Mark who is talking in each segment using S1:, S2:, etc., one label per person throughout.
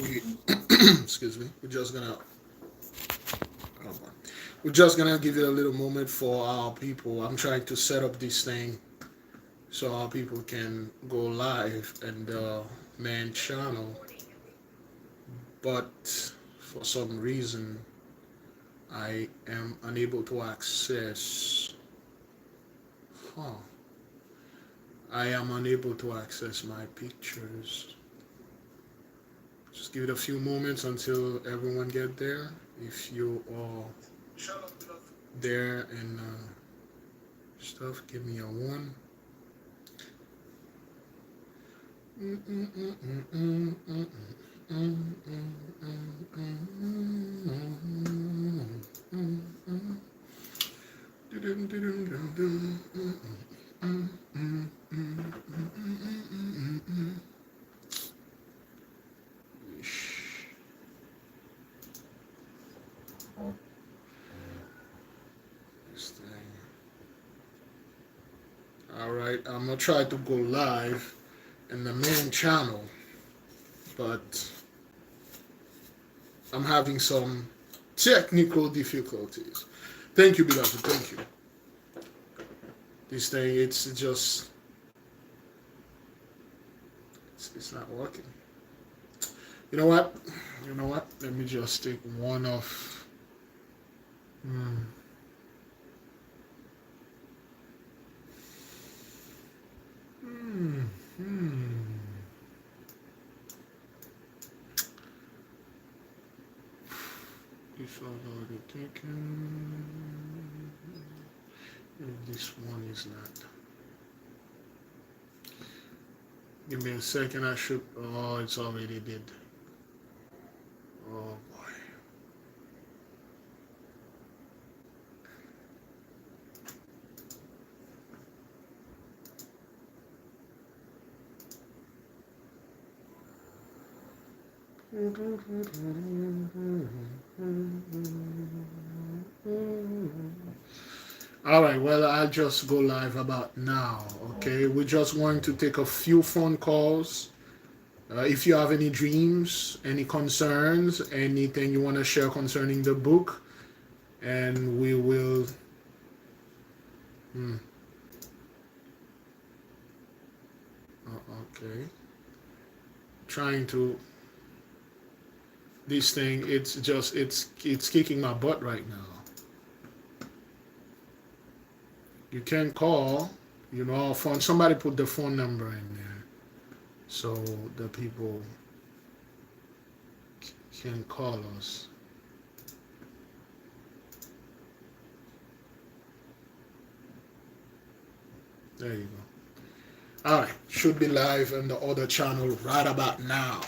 S1: we excuse me. Hold on. We're just gonna give it a little moment for our people. I'm trying to set up this thing so our people can go live and the main channel, but for some reason I am unable to access. Huh. I am unable to access my pictures. Just give it a few moments until everyone get there. If you are there and stuff, give me a one. All right, I'm gonna try to go live in the main channel, but I'm having some technical difficulties. Thank you, beloved. Thank you. This thing, it's not working. You know what? You know what? Let me just take one off. If I've already taken, this one is not. Give me a second. I should. Oh, it's already did. Oh boy. All right, well, I'll just go live about now, okay? We're just going to take a few phone calls. If you have any dreams, any concerns, anything you want to share concerning the book, and we will... okay. Trying to... This thing, it's kicking my butt right now. You can call, phone. Somebody put the phone number in there so the people can call us. There you go. All right, should be live on the other channel right about now.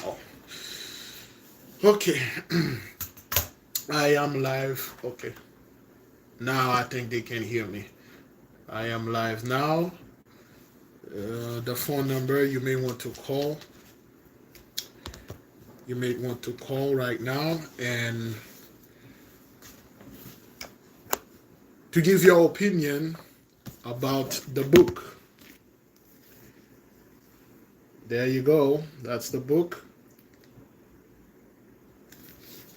S1: Okay, I am live. Okay, now I think they can hear me. I am live now. The phone number you may want to call. You may want to call right now and to give your opinion about the book. There you go. That's the book.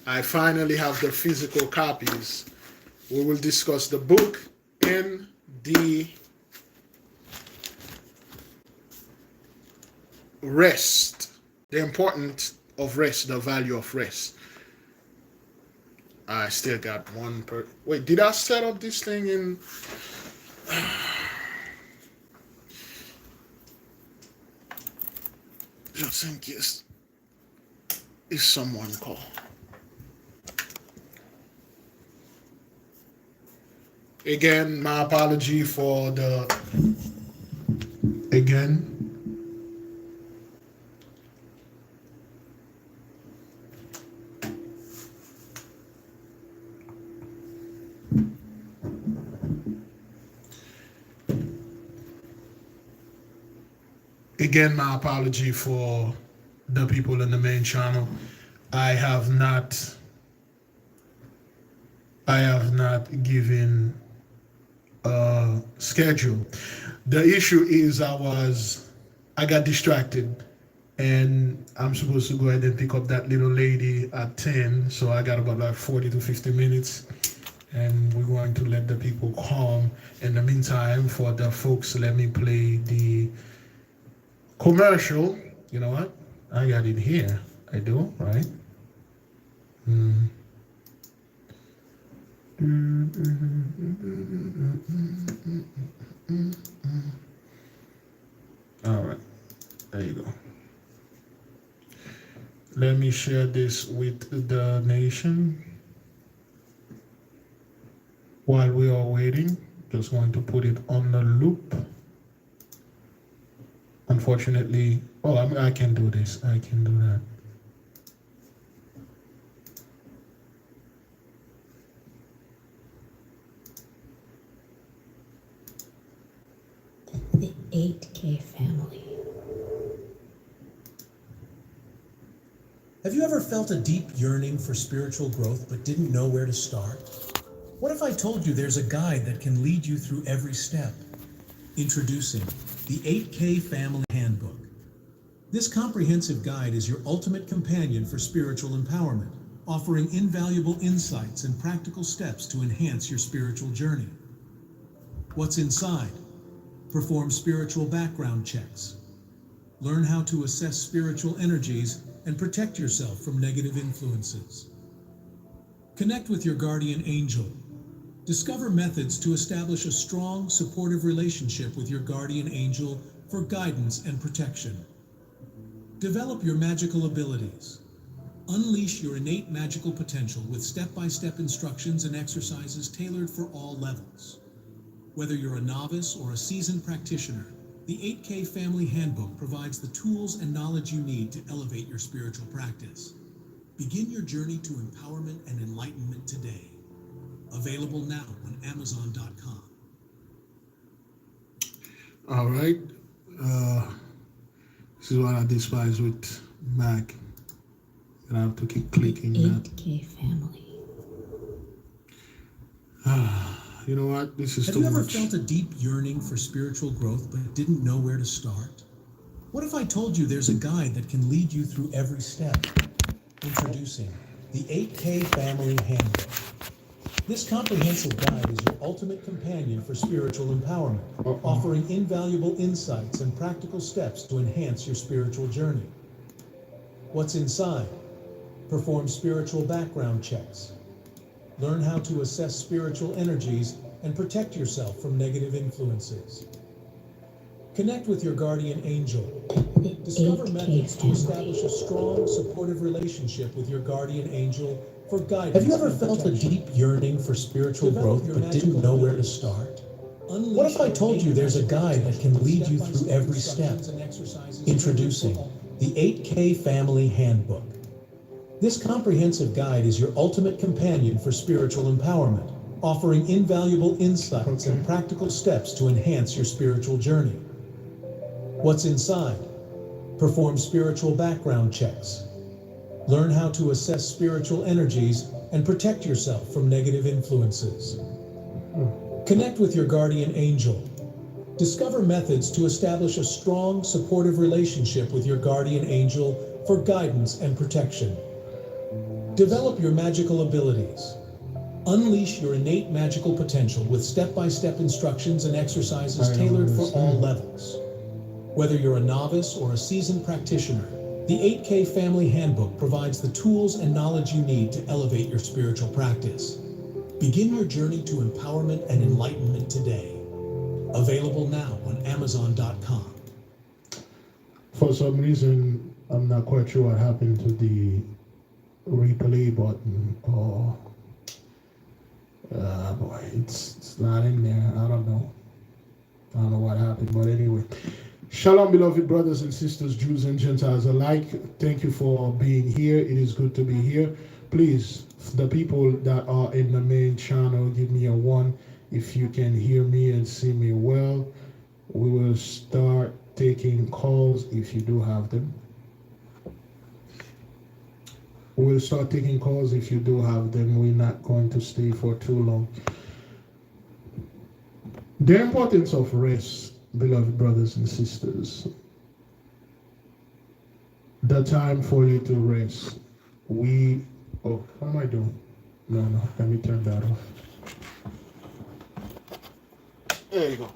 S1: I finally have the physical copies. We will discuss the book in the rest, the importance of rest, the value of rest. I still got one per. Wait, did I set up this thing in? Just in case if someone call. Again, my apology for the again. Again, my apology for the people in the main channel. I have not given a schedule. The issue is I got distracted and I'm supposed to go ahead and pick up that little lady at 10. So I got about like 40 to 50 minutes, and we're going to let the people come. In the meantime, for the folks, let me play the commercial. You know what? I got it here. I do, right? Mm. All right, there you go. Let me share this with the nation while we are waiting. Just going to put it on the loop. Unfortunately, oh, I can do this. I can do that.
S2: The 8K family.
S3: Have you ever felt a deep yearning for spiritual growth but didn't know where to start? What if I told you there's a guide that can lead you through every step? Introducing the 8K Family Handbook. This comprehensive guide is your ultimate companion for spiritual empowerment, offering invaluable insights and practical steps to enhance your spiritual journey. What's inside? Perform spiritual background checks. Learn how to assess spiritual energies and protect yourself from negative influences. Connect with your guardian angel. Discover methods to establish a strong, supportive relationship with your guardian angel for guidance and protection. Develop your magical abilities. Unleash your innate magical potential with step-by-step instructions and exercises tailored for all levels. Whether you're a novice or a seasoned practitioner, the 8K Family Handbook provides the tools and knowledge you need to elevate your spiritual practice. Begin your journey to empowerment and enlightenment today. Available now on Amazon.com.
S1: All right. This is what I despise with Mac. And I have to keep clicking that.
S2: 8K family.
S1: You know what? This is
S3: Have
S1: too
S3: you ever
S1: much.
S3: felt a deep yearning for spiritual growth but didn't know where to start? What if I told you there's a guide that can lead you through every step? Introducing the 8K Family Handbook. This comprehensive guide is your ultimate companion for spiritual empowerment, offering invaluable insights and practical steps to enhance your spiritual journey. What's inside? Perform spiritual background checks. Learn how to assess spiritual energies and protect yourself from negative influences. Connect with your guardian angel. Discover methods to establish a strong, supportive relationship with your guardian angel for guidance. Have you ever felt a deep yearning for spiritual growth but didn't know where to start? What if I told you there's a guide that can lead you through every step? Introducing the 8K Family Handbook. This comprehensive guide is your ultimate companion for spiritual empowerment, offering invaluable insights and practical steps to enhance your spiritual journey. What's inside? Perform spiritual background checks. Learn how to assess spiritual energies and protect yourself from negative influences. Connect with your guardian angel. Discover methods to establish a strong, supportive relationship with your guardian angel for guidance and protection. Develop your magical abilities. Unleash your innate magical potential with step-by-step instructions and exercises tailored for all levels. Whether you're a novice or a seasoned practitioner, the 8K Family Handbook provides the tools and knowledge you need to elevate your spiritual practice. Begin your journey to empowerment and enlightenment today. Available now on Amazon.com.
S1: For some reason, I'm not quite sure what happened to the replay button. Oh, boy, it's not in there. I don't know what happened, but anyway. Shalom, beloved brothers and sisters, Jews and Gentiles alike. Thank you for being here. It is good to be here. Please, the people that are in the main channel, give me a 1 if you can hear me and see me well. We will start taking calls if you do have them. We'll start taking calls if you do have them. We're not going to stay for too long. The importance of rest, beloved brothers and sisters. the time for you to rest. Oh, what am I doing? No, let me turn that off. There you go.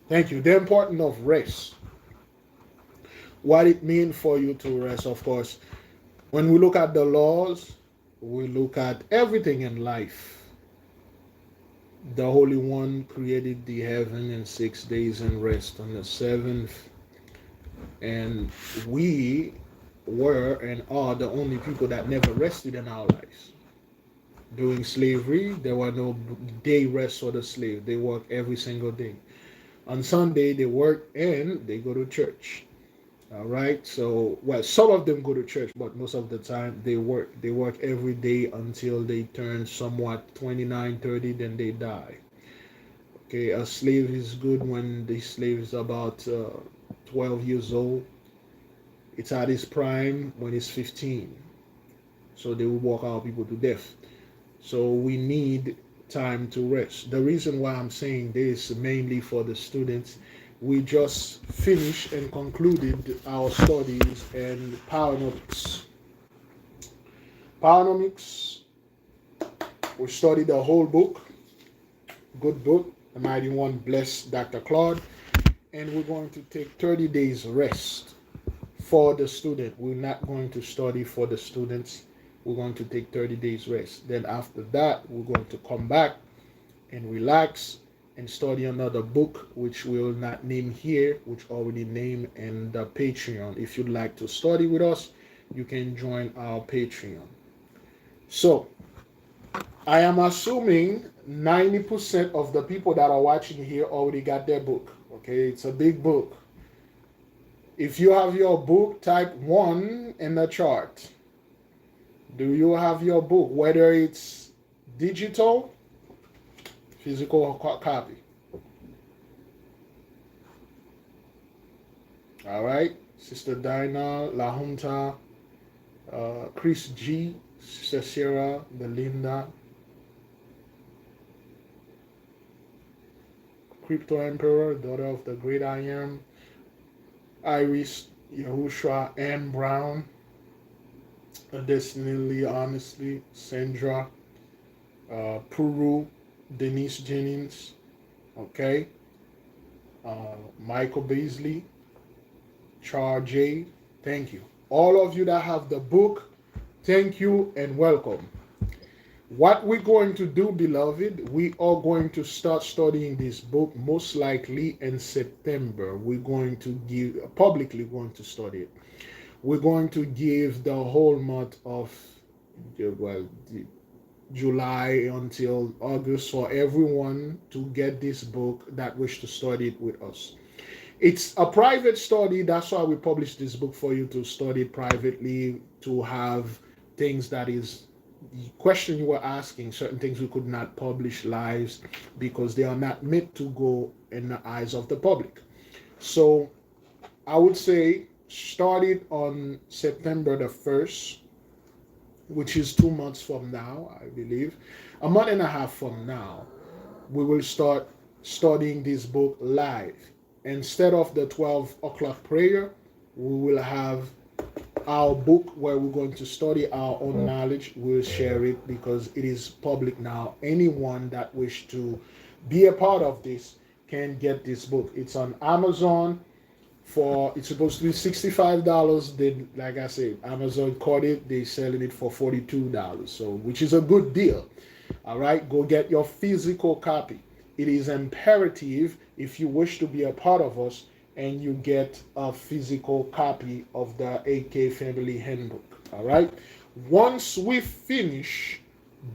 S1: Thank you. The importance of rest. What it means for you to rest, of course. When we look at the laws, we look at everything in life. The Holy One created the heaven in 6 days and rest on the seventh. And we were and are the only people that never rested in our lives. During slavery, there were no day rest for the slave. They work every single day. On Sunday, they work and they go to church. All right. So, well, some of them go to church, but most of the time they work. They work every day until they turn somewhat 29, 30, then they die. Okay. A slave is good when the slave is about 12 years old. It's at his prime when he's 15. So they will walk our people to death. So we need time to rest. The reason why I'm saying this mainly for the students, we just finished and concluded our studies in Powernomics. Powernomics, we studied the whole book. Good book. The Mighty One bless Dr. Claude. And we're going to take 30 days rest for the student. We're not going to study for the students. We're going to take 30 days rest. Then after that, we're going to come back and relax and study another book, which we will not name here, which already named in the Patreon. If you'd like to study with us, you can join our Patreon. So, I am assuming 90% of the people that are watching here already got their book. Okay, it's a big book. If you have your book, type 1 in the chart. Do you have your book? Whether it's digital, physical copy. All right. Sister Dinah, La Junta, Chris G, Sister Sarah, Belinda, Crypto Emperor, daughter of the great I am, Iris, Yahushua, Ann Brown, Destiny Lee, honestly, Sandra, Puru, Denise Jennings, okay, Michael Beasley, Char J, thank you. All of you that have the book, thank you and welcome. What we're going to do, beloved, we are going to start studying this book most likely in September. We're going to give, publicly going to study it. We're going to give the whole month of, well, July until August for everyone to get this book that wish to study it with us. It's a private study. That's why we published this book for you to study privately, to have things that is the question you were asking, certain things we could not publish live because they are not meant to go in the eyes of the public. So I would say start it on September the 1st, which is 2 months from now, I believe. A month and a half from now, we will start studying this book live. Instead of the 12 o'clock prayer, we will have our book where we're going to study our own knowledge. We'll share it because it is public now. Anyone that wish to be a part of this can get this book. It's on Amazon it's supposed to be $65. Then, like I said, Amazon caught it. They're selling it for $42. So, which is a good deal. All right, go get your physical copy. It is imperative if you wish to be a part of us and you get a physical copy of the AK Family Handbook. All right. Once we finish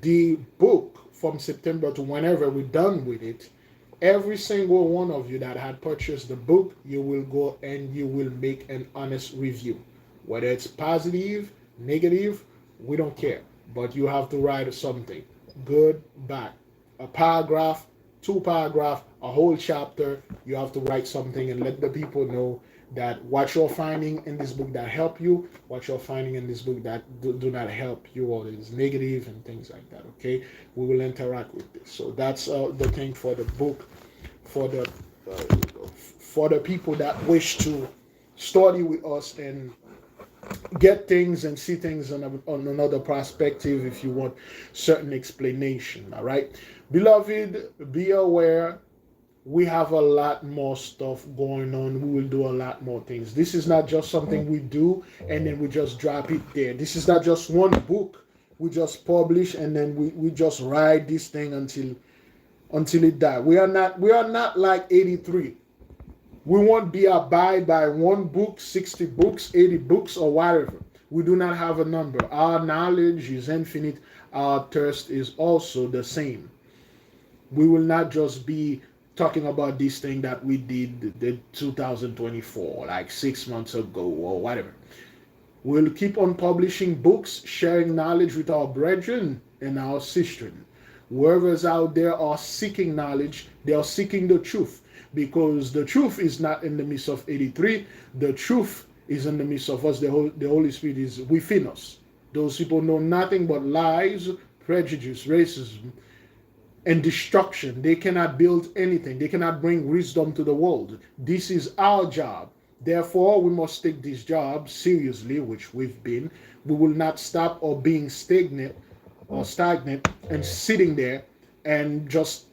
S1: the book from September to whenever we're done with it, every single one of you that had purchased the book, you will go and you will make an honest review. Whether it's positive, negative, we don't care. But you have to write something. Good, bad. A paragraph, 2 paragraphs, a whole chapter. You have to write something and let the people know that what you're finding in this book that help you, what you're finding in this book that do not help you, or is negative and things like that. Okay, we will interact with this. So that's the thing for the book, for the people that wish to study with us and get things and see things on another perspective if you want certain explanation. All right, beloved, be aware. We have a lot more stuff going on. We will do a lot more things. This is not just something we do and then we just drop it there. This is not just one book we just publish and then we just write this thing until it dies. We are not like 83. We won't be abide by one book, 60 books, 80 books, or whatever. We do not have a number. Our knowledge is infinite. Our thirst is also the same. We will not just be talking about this thing that we did the 2024, like 6 months ago or whatever. We'll keep on publishing books, sharing knowledge with our brethren and our sisters. Whoever's out there are seeking knowledge, they are seeking the truth. Because the truth is not in the midst of 83. The truth is in the midst of us. The Holy Spirit is within us. Those people know nothing but lies, prejudice, racism, and destruction. They cannot build anything. They cannot bring wisdom to the world. This is our job. Therefore, we must take this job seriously, which we've been. We will not stop or being stagnant and sitting there and just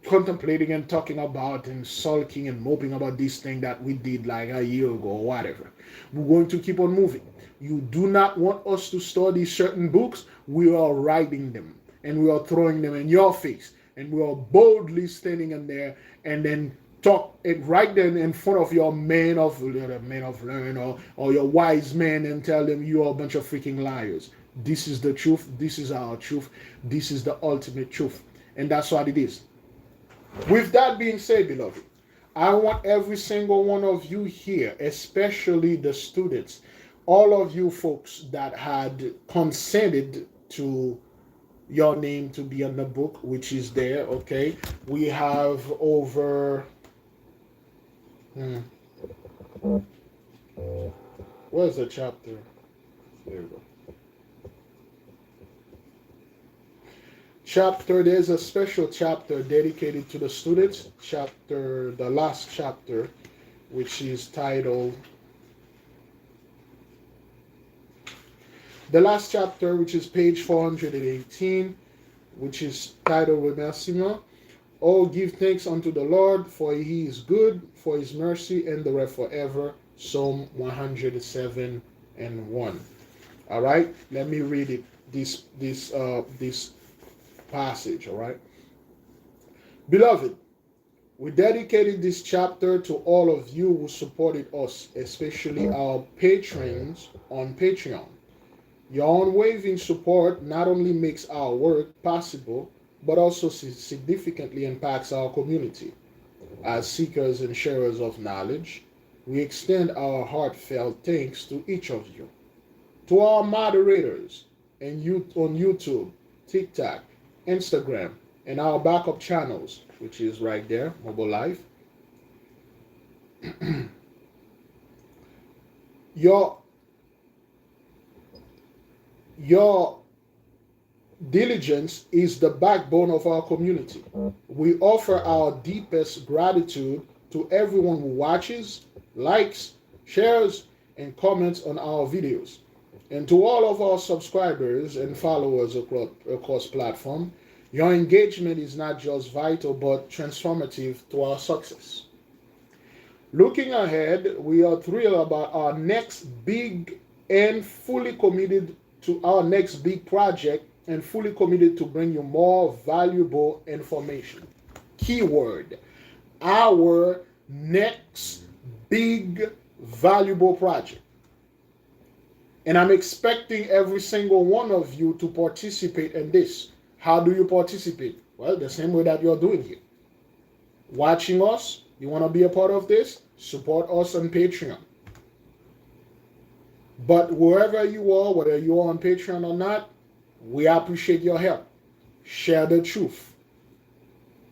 S1: contemplating and talking about and sulking and moping about this thing that we did like a year ago or whatever. We're going to keep on moving. You do not want us to study certain books. We are writing them and we are throwing them in your face and we are boldly standing in there and then talk it right then in front of your man of learn or your wise man and tell them you are a bunch of freaking liars. This is the truth. This is our truth. This is the ultimate truth. And that's what it is. With that being said, beloved, I want every single one of you here, especially the students, all of you folks that had consented to your name to be on the book, which is there, okay? We have over... Where's the chapter? There we go. There's a special chapter dedicated to the students. The last chapter, which is titled, the last chapter, which is page 418, which is titled Remerciement. Oh, give thanks unto the Lord, for he is good, for his mercy endureth forever. Psalm 107 and 1. All right, let me read it. This passage, all right? Beloved, we dedicated this chapter to all of you who supported us, especially our patrons on Patreon. Your unwavering support not only makes our work possible, but also significantly impacts our community. As seekers and sharers of knowledge, we extend our heartfelt thanks to each of you. To our moderators and on YouTube, TikTok, Instagram, and our backup channels, which is right there, Mobile Life. Your diligence is the backbone of our community. We offer our deepest gratitude to everyone who watches, likes, shares, and comments on our videos. And to all of our subscribers and followers across platform, your engagement is not just vital but transformative to our success. Looking ahead, we are thrilled about our next big and fully committed to our next big project and fully committed to bring you more valuable information. Keyword, our next big valuable project. And I'm expecting every single one of you to participate in this. How do you participate? Well, the same way that you're doing here. Watching us, you want to be a part of this? Support us on Patreon. But wherever you are, whether you are on Patreon or not, we appreciate your help. Share the truth.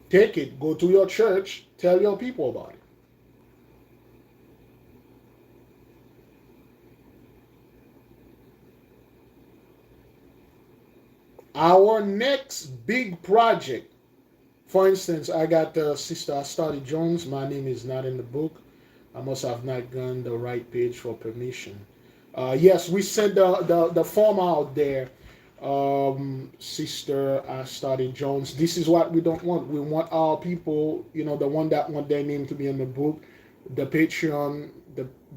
S1: Take it, go to your church, tell your people about it. Our next big project, for instance, I got Sister Astadi Jones. My name is not in the book. I must have not gone the right page for permission. Yes, we sent the form out there. Sister Study Jones. This is what we don't want. We want our people, the one that want their name to be in the book, the Patreon,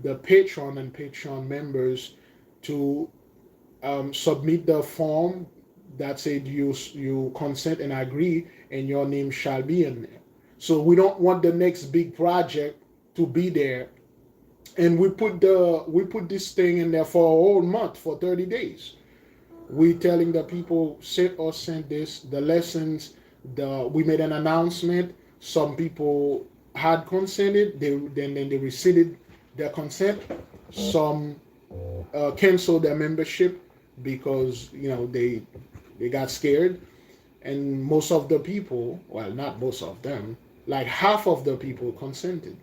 S1: the patron and Patreon members to submit the form that said you consent and agree, and your name shall be in there. So we don't want the next big project to be there, and we put this thing in there for a whole month, for 30 days. We telling the people send this, the lessons. We made an announcement. Some people had consented. Then they rescinded their consent. Some canceled their membership because they got scared. And most of the people, well, not most of them, like half of the people consented.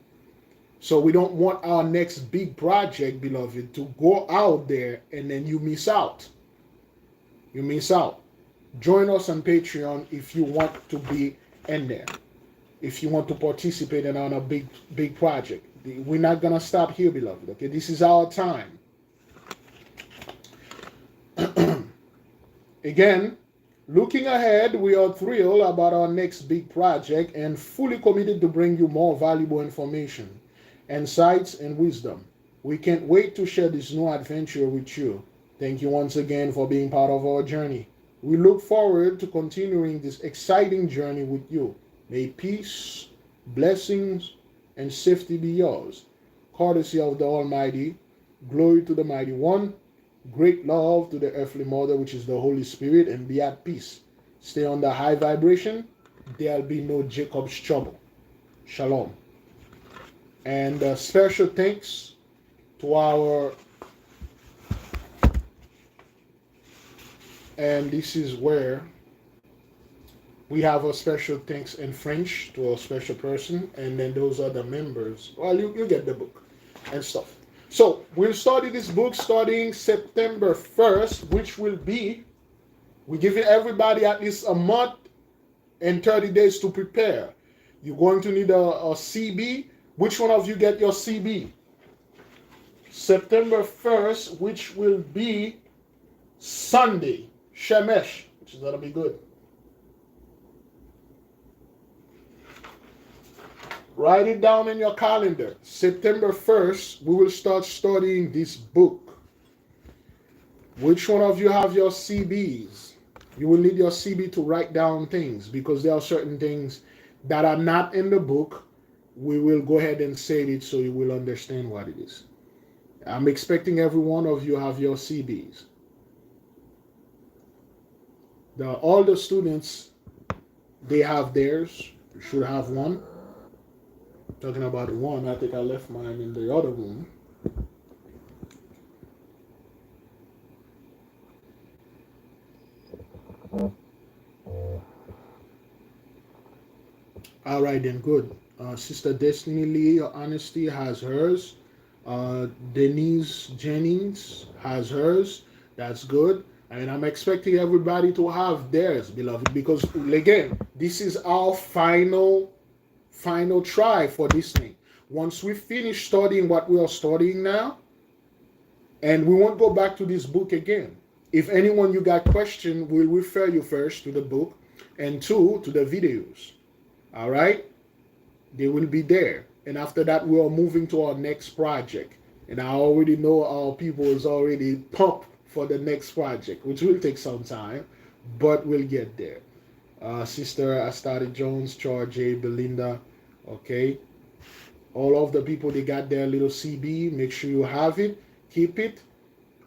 S1: So we don't want our next big project, beloved, to go out there and then you miss out. You miss out. Join us on Patreon if you want to be in there. If you want to participate in on a big project. We're not gonna stop here, beloved. Okay, this is our time. Again, looking ahead, we are thrilled about our next big project and fully committed to bring you more valuable information, insights, and wisdom. We can't wait to share this new adventure with you. Thank you once again for being part of our journey. We look forward to continuing this exciting journey with you. May peace, blessings, and safety be yours. Courtesy of the Almighty, glory to the Mighty One, great love to the earthly mother, which is the Holy Spirit, and be at peace. Stay on the high vibration. There'll be no Jacob's trouble. Shalom. And special thanks to our, and this is where we have a special thanks in French to a special person, and then those are the members. Well, you get the book and stuff. So we'll study this book starting September 1st, which will be, we're giving everybody at least a month and 30 days to prepare. You're going to need a CB. Which one of you get your CB? September 1st, which will be Sunday, Shemesh, which is going to be good. Write it down in your calendar. September 1st, we will start studying this book. Which one of you have your CBs? You will need your CB to write down things, because there are certain things that are not in the book. We will go ahead and say it so you will understand what it is. I'm expecting every one of you have your CBs. All the students, they have theirs. You should have one. Talking about one, I think I left mine in the other room. All right, then, good. Sister Destiny Lee, Honesty, has hers. Denise Jennings has hers. That's good. And I'm expecting everybody to have theirs, beloved, because, again, this is our final try for this thing. Once we finish studying what we are studying now, and we won't go back to this book again. If anyone you got question, we'll refer you first to the book, and two, to the videos. All right? They will be there. And after that, we are moving to our next project. And I already know our people is already pumped for the next project, which will take some time, but we'll get there. Sister Astari Jones, George J. Belinda, okay? All of the people, they got their little CB. Make sure you have it, keep it,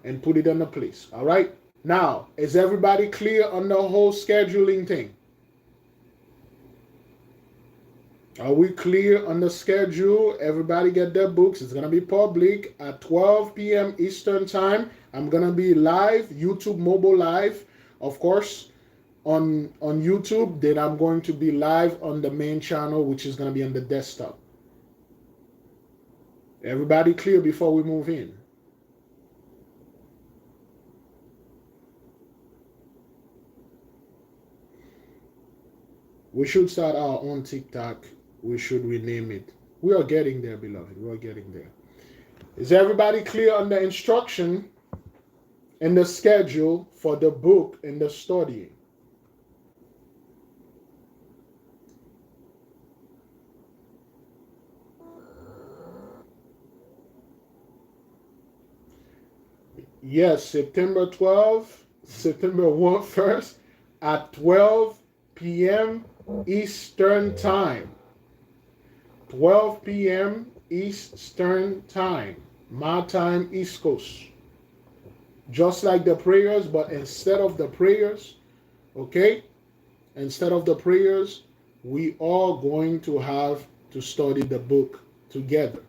S1: and put it in a place, all right? Now, is everybody clear on the whole scheduling thing? Are we clear on the schedule? Everybody get their books. It's going to be public at 12 p.m. Eastern Time. I'm going to be live, YouTube mobile live, of course, on YouTube. Then I'm going to be live on the main channel, which is going to be on the desktop. Everybody clear before we move in? We should start our own TikTok. We should rename it. We are getting there, beloved. We are getting there. Is everybody clear on the instruction and the schedule for the book and the studying? Yes, September 12th, September 1st at 12 p.m. Eastern Time. 12 p.m. Eastern Time. My time, East Coast. Just like the prayers, but instead of the prayers, okay, instead of the prayers, we are going to have to study the book together.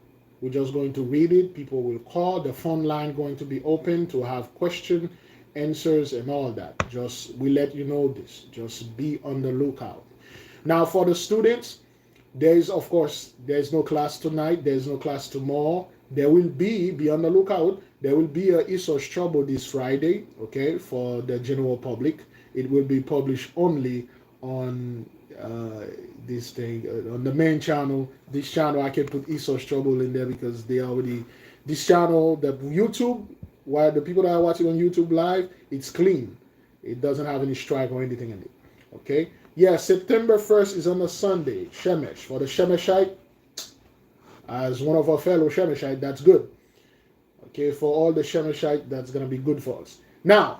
S1: We're just going to read it. People will call. The phone line going to be open to have question, answers, and all that. Just we let you know this. Just be on the lookout. Now for the students, there's no class tonight. There's no class tomorrow. There will be on the lookout. There will be a Esau's Trouble this Friday, okay, for the general public. It will be published only on this thing on the main channel. This channel I can put Esau's Trouble in there because they already this channel, the YouTube, while the people that are watching on YouTube live, it's clean. It doesn't have any strike or anything in it. Okay. Yeah, September 1st is on a Sunday. Shemesh. For the Shemeshite, as one of our fellow Shemeshite, that's good. Okay, for all the Shemeshite, that's gonna be good for us. Now,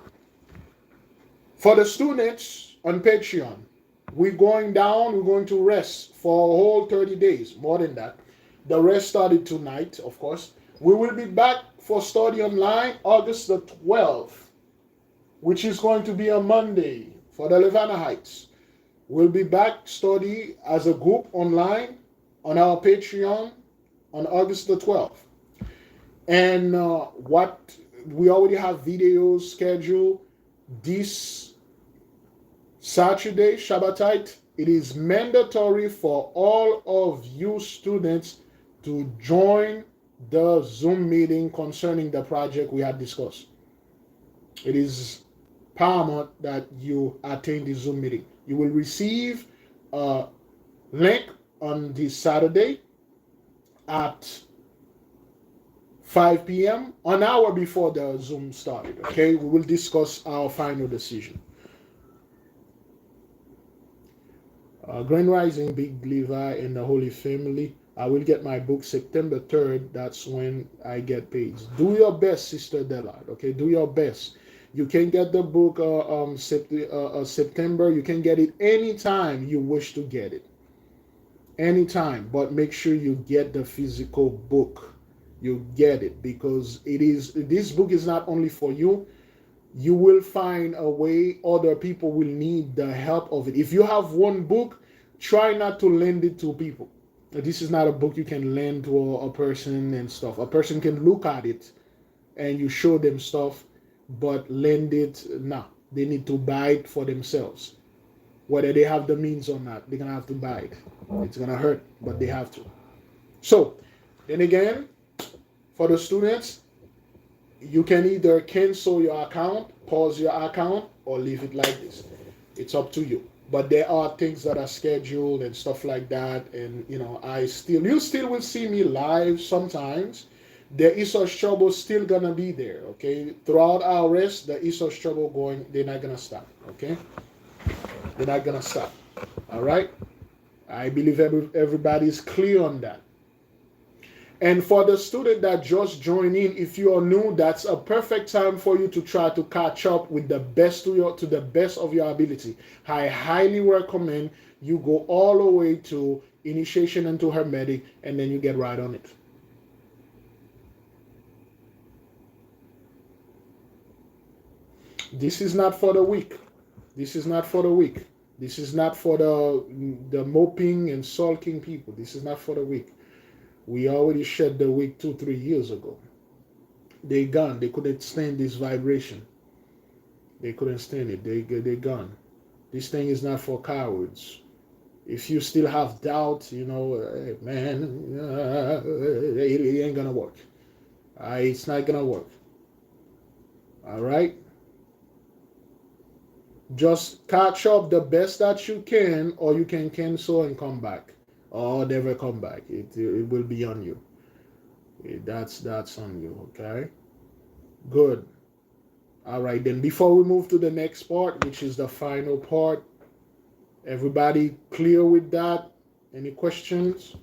S1: for the students on Patreon, we're going to rest for a whole 30 days, more than that. The rest started tonight, of course. We will be back for study online August the 12th, which is going to be a Monday for the Levanahites. We'll be back study as a group online on our Patreon on August the 12th. And what we already have videos scheduled this Saturday, Shabbatite. It is mandatory for all of you students to join the Zoom meeting concerning the project we had discussed. It is paramount that you attend the Zoom meeting. You will receive a link on this Saturday at 5 p.m., an hour before the Zoom started. Okay, we will discuss our final decision. Grand Rising, Big Levi, and the Holy Family. I will get my book September 3rd. That's when I get paid. Do your best, Sister Delard. Okay, do your best. You can get the book September. You can get it anytime you wish to get it. Anytime, but make sure you get the physical book. You get it because this book is not only for you. You will find a way other people will need the help of it. If you have one book, try not to lend it to people. This is not a book you can lend to a person and stuff. A person can look at it and you show them stuff, but lend it, nah. They need to buy it for themselves. Whether they have the means or not, they're going to have to buy it. It's going to hurt, but they have to. So, then again, for the students, you can either cancel your account, pause your account, or leave it like this. It's up to you. But there are things that are scheduled and stuff like that. And, you still will see me live sometimes. The Esau's Trouble still going to be there, okay? Throughout our rest, the Esau's Trouble they're not going to stop, okay? They're not going to stop, all right? I believe everybody's clear on that. And for the student that just joined in, if you are new, that's a perfect time for you to try to catch up with the best to the best of your ability. I highly recommend you go all the way to initiation into Hermetic, and then you get right on it. This is not for the weak. This is not for the weak. This is not for the moping and sulking people. This is not for the weak. We already shed the week 2-3 years ago. They gone. They couldn't stand this vibration. They couldn't stand it. They gone. This thing is not for cowards. If you still have doubt, hey, man, it ain't gonna work. It's not gonna work. All right. Just catch up the best that you can, or you can cancel and come back. or never come back. It will be on you. That's on you. Okay. Good. All right. Then before we move to the next part, which is the final part, everybody clear with that? Any questions?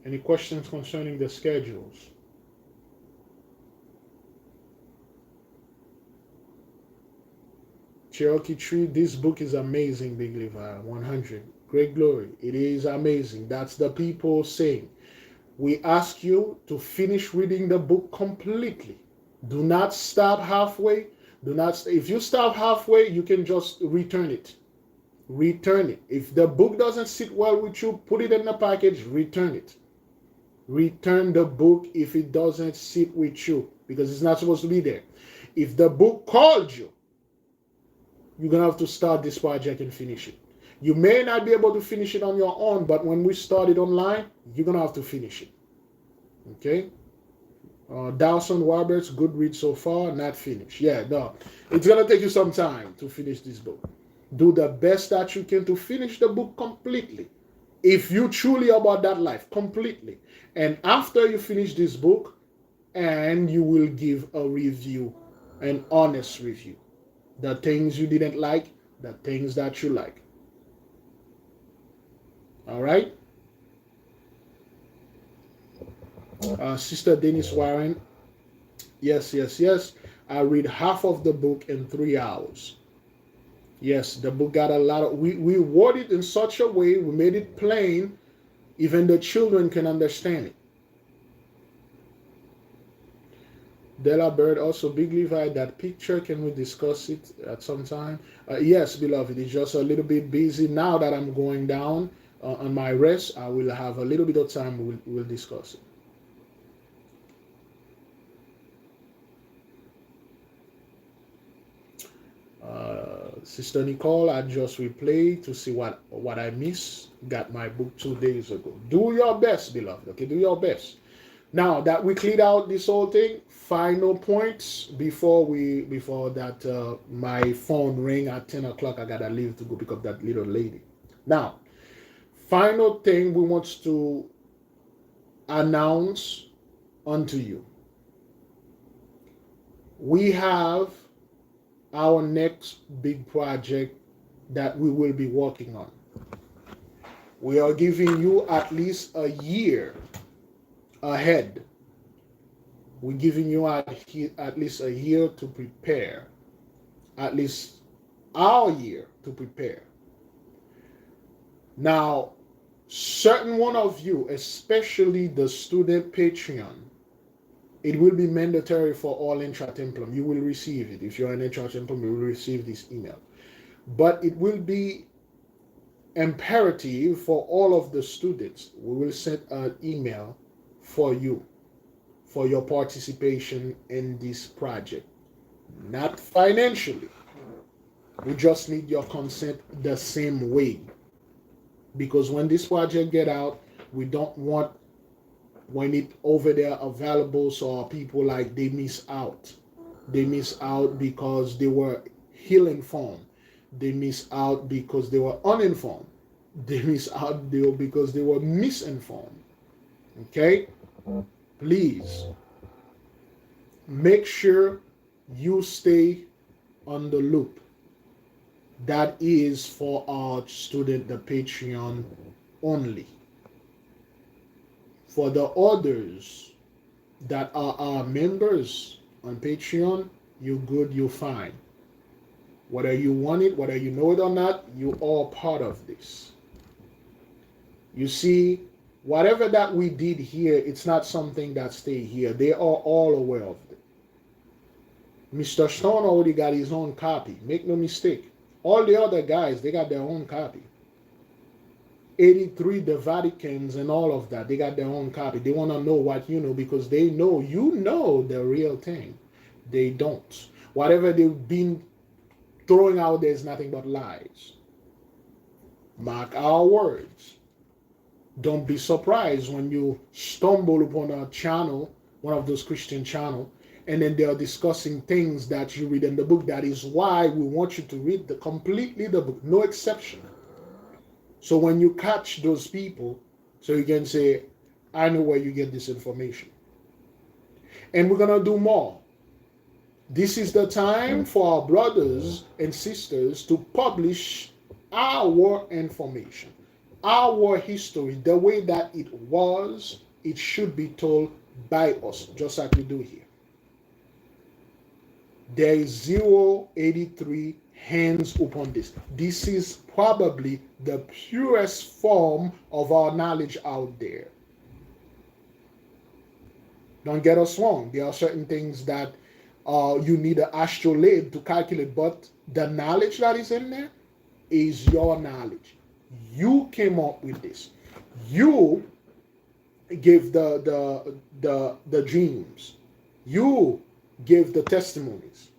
S1: Any questions concerning the schedules? Cherokee Tree, this book is amazing, Big Levi 100. Great glory. It is amazing. That's the people saying. We ask you to finish reading the book completely. Do not stop halfway. Do not. If you stop halfway, you can just return it. Return it. If the book doesn't sit well with you, put it in the package, return it. Return the book if it doesn't sit with you, because it's not supposed to be there. If the book called you, you're going to have to start this project and finish it. You may not be able to finish it on your own, but when we start it online, you're going to have to finish it. Okay? Dawson Roberts, good read so far, not finished. Yeah, no. It's going to take you some time to finish this book. Do the best that you can to finish the book completely. If you truly about that life, completely. And after you finish this book, and you will give a review, an honest review. The things you didn't like, the things that you like. All right? Sister Dennis Warren, yes. I read half of the book in 3 hours. Yes, the book got a lot of, we word it in such a way, we made it plain, even the children can understand it. Della Bird, also Big Levi, that picture, can we discuss it at some time? Yes, beloved, it's just a little bit busy. Now that I'm going down on my rest, I will have a little bit of time, we'll discuss it. Sister Nicole, I just replayed to see what I missed. Got my book 2 days ago. Do your best, beloved. Okay, do your best. Now that we cleared out this whole thing, final points before that my phone ring at 10 o'clock. I gotta leave to go pick up that little lady. Now, final thing we want to announce unto you. We have our next big project that we will be working on. We are giving you at least a year ahead. We're giving you at least a year to prepare. At least our year to prepare. Now, certain one of you, especially the student Patreon, it will be mandatory for all intra-templum. You will receive it. If you're an intra-templum, you will receive this email. But it will be imperative for all of the students. We will send an email for you, for your participation in this project. Not financially. We just need your consent the same way. Because when this project get out, we don't want when it over there available, so people like they miss out. They miss out because they were ill-informed. They miss out because they were uninformed. They miss out because they were misinformed. Okay? Please make sure you stay on the loop. That is for our student, the Patreon only. For the others that are our members on Patreon, you're good, you're fine. Whether you want it, whether you know it or not, you are part of this. You see, whatever that we did here, it's not something that stay here. They are all aware of it. Mr. Stone already got his own copy. Make no mistake. All the other guys, they got their own copy. 83, the Vaticans and all of that, they got their own copy. They want to know what you know because they know you know the real thing. They don't. Whatever they've been throwing out there is nothing but lies. Mark our words. Don't be surprised when you stumble upon a channel, one of those Christian channels, and then they are discussing things that you read in the book. That is why we want you to read completely the book, no exception. So when you catch those people, so you can say, I know where you get this information. And we're going to do more. This is the time for our brothers and sisters to publish our information, our history, the way that it was, it should be told by us, just like we do here. There is 083 hands upon this. This is probably the purest form of our knowledge out there. Don't get us wrong. There are certain things that you need an astrolabe to calculate, but the knowledge that is in there is your knowledge. You came up with this. You gave the dreams. You gave the testimonies.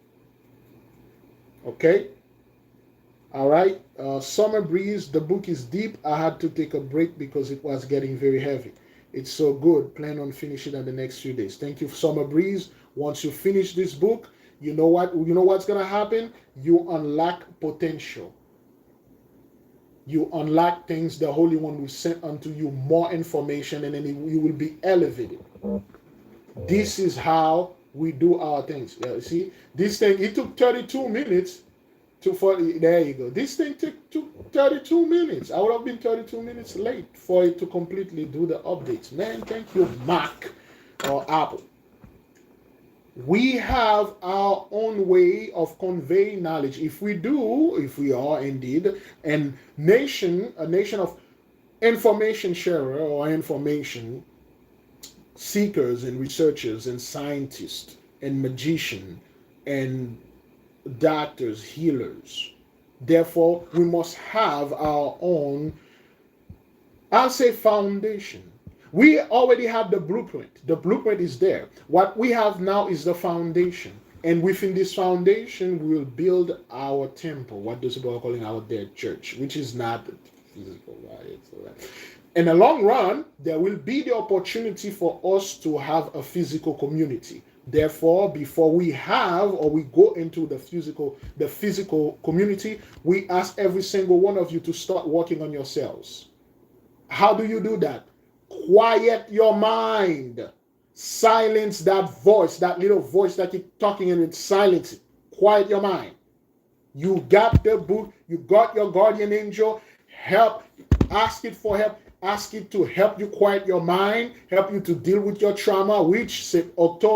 S1: Okay? All right. Summer Breeze, the book is deep. I had to take a break because it was getting very heavy. It's so good. Plan on finishing it in the next few days. Thank you, Summer Breeze. Once you finish this book, you know what? You know what's gonna happen? You unlock potential. You unlock things the Holy One will send unto you, more information, and then you will be elevated. This is how we do our things. Yeah, see, this thing, it took 32 minutes there you go. This thing took 32 minutes. I would have been 32 minutes late for it to completely do the updates. Man, thank you, Mac or Apple. We have our own way of conveying knowledge. If we are indeed a nation of information sharer or information seekers and researchers and scientists and magicians and doctors, healers. Therefore, we must have our own, I'll say, foundation. We already have the blueprint. The blueprint is there. What we have now is the foundation. And within this foundation, we will build our temple. What those people are calling our dead church, which is not physical, right? In the long run, there will be the opportunity for us to have a physical community. Therefore, before we go into the physical community, we ask every single one of you to start working on yourselves. How do you do that? Quiet your mind. Silence that voice, that little voice that keeps talking, and silence it. Quiet your mind. You got the book, you got your guardian angel. Help, ask it for help. Ask it to help you quiet your mind, help you to deal with your trauma, which say August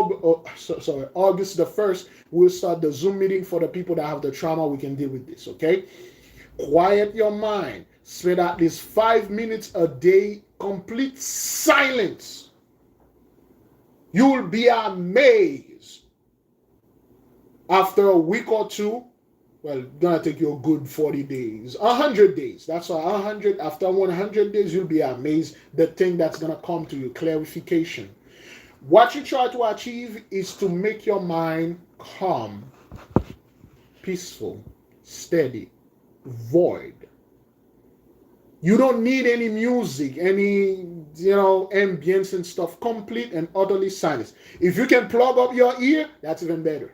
S1: the 1st, we'll start the Zoom meeting for the people that have the trauma. We can deal with this, okay? Quiet your mind. Spend at least 5 minutes a day, complete silence. You will be amazed. After a week or two, well, it's gonna take you a good 40 days, 100 days. That's why 100. After 100 days, you'll be amazed. The thing that's gonna come to you, clarification. What you try to achieve is to make your mind calm, peaceful, steady, void. You don't need any music, any ambience and stuff. Complete and utterly silence. If you can plug up your ear, that's even better.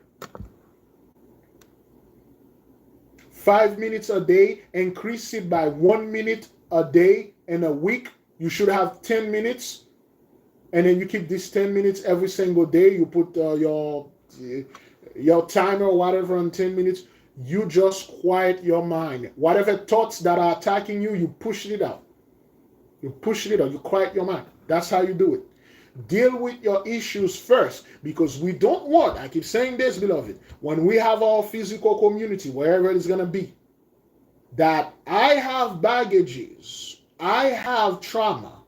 S1: 5 minutes a day, increase it by 1 minute a day in a week. You should have 10 minutes. And then you keep this 10 minutes every single day. You put your timer or whatever on 10 minutes. You just quiet your mind. Whatever thoughts that are attacking you, you push it out. You push it out. You quiet your mind. That's how you do it. Deal with your issues first, because we don't want, I keep saying this, beloved, when we have our physical community, wherever it's going to be, that I have baggages, I have trauma,